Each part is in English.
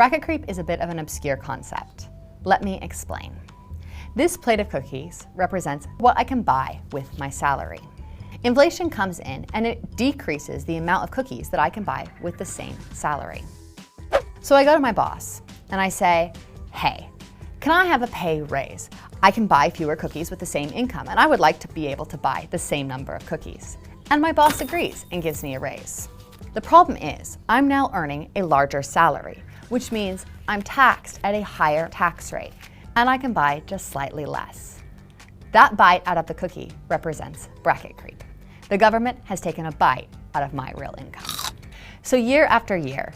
Bracket creep is a bit of an obscure concept. Let me explain. This plate of cookies represents what I can buy with my salary. Inflation comes in and it decreases the amount of cookies that I can buy with the same salary. So I go to my boss and I say, hey, can I have a pay raise? I can buy fewer cookies with the same income and I would like to be able to buy the same number of cookies. And my boss agrees and gives me a raise. The problem is I'm now earning a larger salary, which means I'm taxed at a higher tax rate and I can buy just slightly less. That bite out of the cookie represents bracket creep. The government has taken a bite out of my real income. So year after year,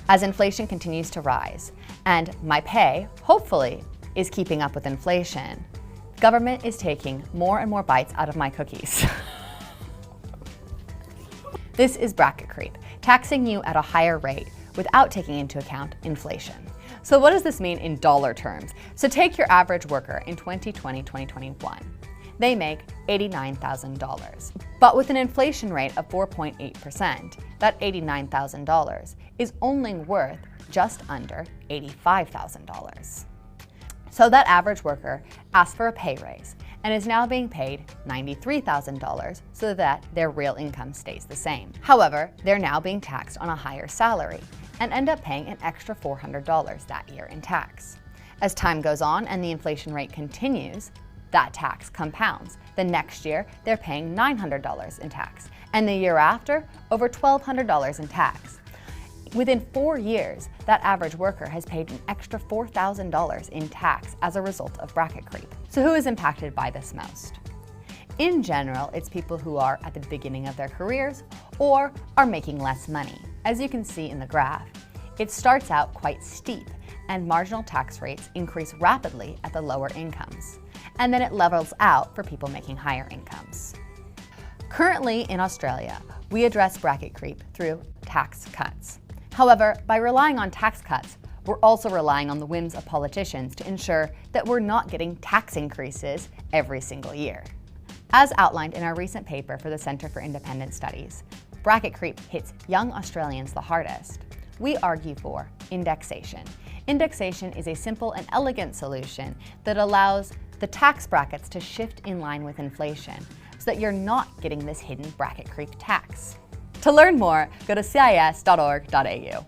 as inflation continues to rise and my pay, hopefully, is keeping up with inflation, government is taking more and more bites out of my cookies. This is bracket creep, taxing you at a higher rate without taking into account inflation. So what does this mean in dollar terms? So take your average worker in 2020-2021. They make $89,000. But with an inflation rate of 4.8%, that $89,000 is only worth just under $85,000. So that average worker asked for a pay raise and is now being paid $93,000 so that their real income stays the same. However, they're now being taxed on a higher salary and end up paying an extra $400 that year in tax. As time goes on and the inflation rate continues, that tax compounds. The next year, they're paying $900 in tax, and the year after, over $1,200 in tax. Within 4 years, that average worker has paid an extra $4,000 in tax as a result of bracket creep. So who is impacted by this most? In general, it's people who are at the beginning of their careers or are making less money. As you can see in the graph, it starts out quite steep and marginal tax rates increase rapidly at the lower incomes. And then it levels out for people making higher incomes. Currently in Australia, we address bracket creep through tax cuts. However, by relying on tax cuts, we're also relying on the whims of politicians to ensure that we're not getting tax increases every single year. As outlined in our recent paper for the Centre for Independent Studies, bracket creep hits young Australians the hardest. We argue for indexation. Indexation is a simple and elegant solution that allows the tax brackets to shift in line with inflation so that you're not getting this hidden bracket creep tax. To learn more, go to cis.org.au.